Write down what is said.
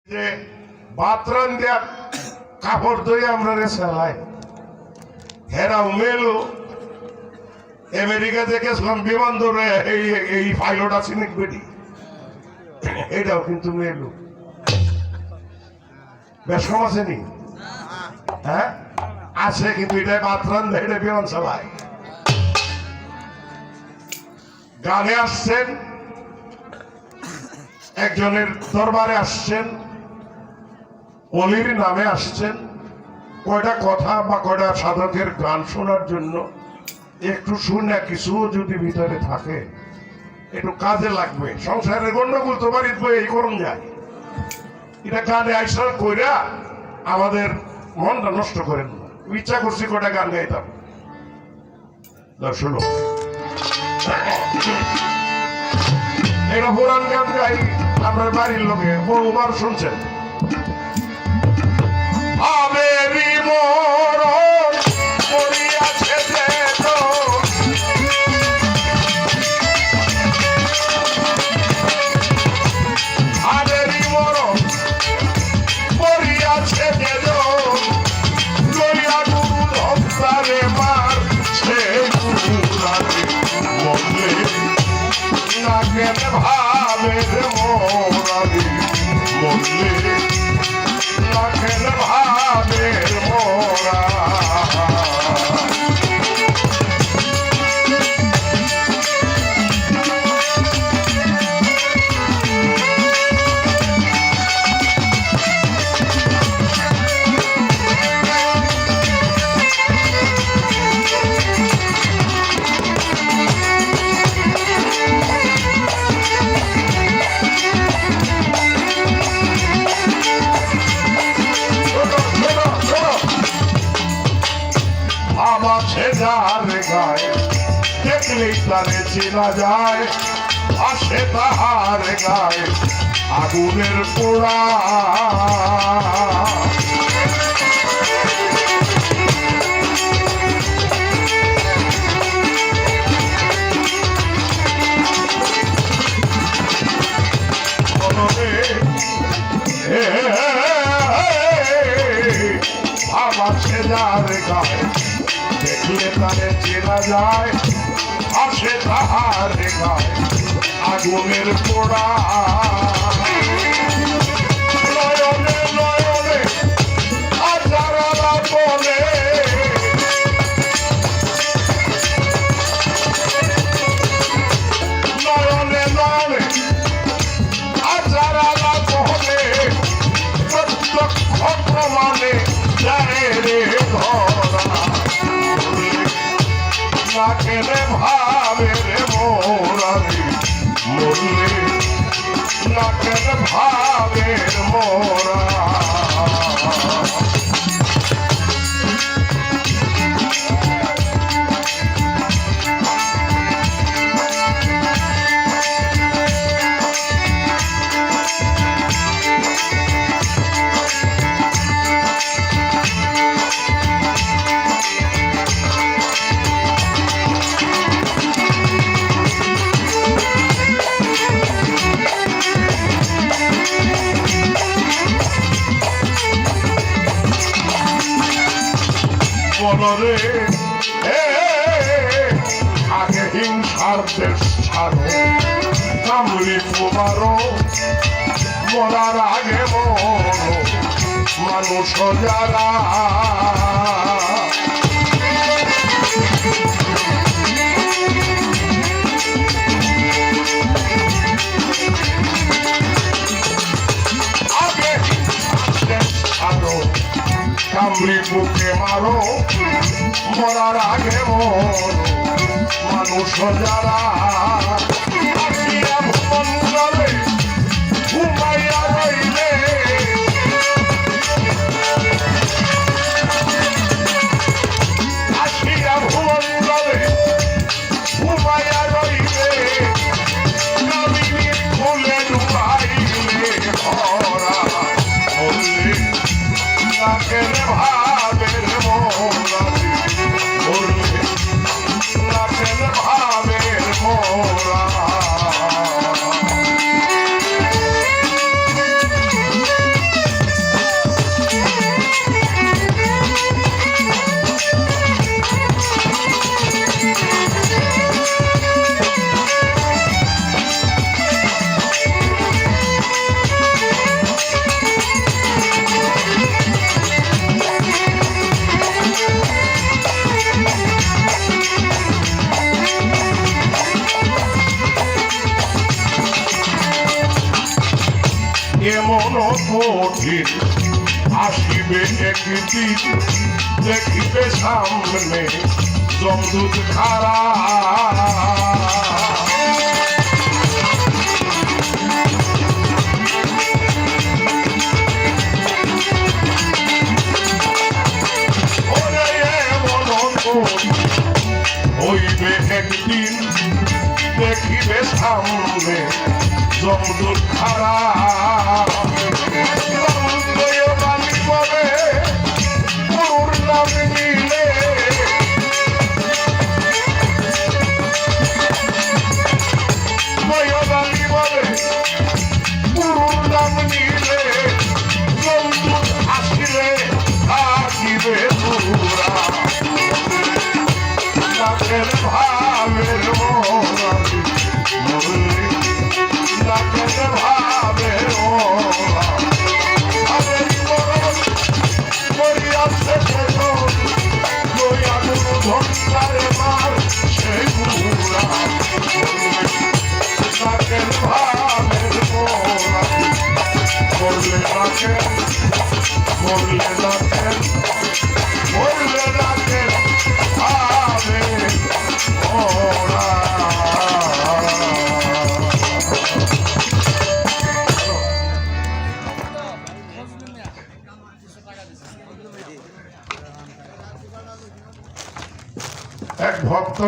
যে বাতরান দিয়া কাপড় ধুয়ে আমরা রেসালাই হেরাও মেলো আমেরিকা থেকে গেছিলাম বিমান ধরে এই পাইলট আছে নাকি বেটি এটাও কিন্তু মেলো বেশ কম আছে নি হ্যাঁ আছে কিন্তু এটা বাতরান দেয় এটা বিমান চালায় গানে আসছেন একজনের দরবারে আসছেন অলির নামে আসছেন কয়টা কথা বা কয়টা সাধকের গান শোনার জন্য একটু শুনে কিছু যদি ভিতরে থাকে একটু কাজে লাগবে সংসারের গন্ডগোল তো বাড়িতে বই এই করুন যায় এটা গানে আইসা কইরা আমাদের মনটা নষ্ট করেন না ইচ্ছা করছি কয়টা গান গাইতাম শুনো এটা পুরান গান গাই আপনার বাড়ির লোকে বহুবার শুনছেন আবেরি মরণ করিয়াছে যে আবেরি মরণ করিয়াছে যে লইয়া গুরু ধন্তারে মার সে গুরুরারে মরলে না কেন ভাবে মোরারি মরলে লাখের ভাবের মোরা গায়ে দেখলেই তারে চেনা যায় আসে তাহার গায়ে আগুনের পোড়া আমার সেজার গায়ে দেখলে তারে চেনা যায় আসে তাহার গায়ে আগুনের পোড়া নয়নে নয়নে আচারা বলে নয়নে নয়নে আচারা বলে প্রত্যক্ষ প্রমাণে যায় রে ধরা লাখের ভাবের মোরারি মরলে লাখের ভাবের মোরা বলরে আগে হিংসার দেশ ছাড়ো কামড়ি কুমারো মরার আগে মরো মানুষ যারা আগে হিংসার দেশ ছাড়ো কামড়ি বুকে মারো মরার আগে মরো মানুষ যারা আসিয়া ভুবন জলে ঘুমাইয়া রইলে আসিয়া ভুবন জলে ঘুমাইয়া রইলে কামিনীর ফুলে ডুবাইলে ভরা বললে লাখের ভাবের মোরারি বললে লাখের ভাবের মোরা কঠিন আসিবে একদিন দেখিবে সামনে যমদূত খারা হইবে একদিন দেখিবে সামনে যমদূত খারা বাণী বলে গুরুর নাম নিলে বাণী বলে গুরুর নাম নিলে যমদূত আসিলে থাকিবে পুরা লাখের ভাবের মোরালি মুরলি লাখের ভাবের মোরালি করিয়াছে লইয়া গুরু ধন্দারে মার সেই পুরা লাখের ভাবের মোরালি করলে লাখের করলে লাখের করলে লাখের এক ভক্ত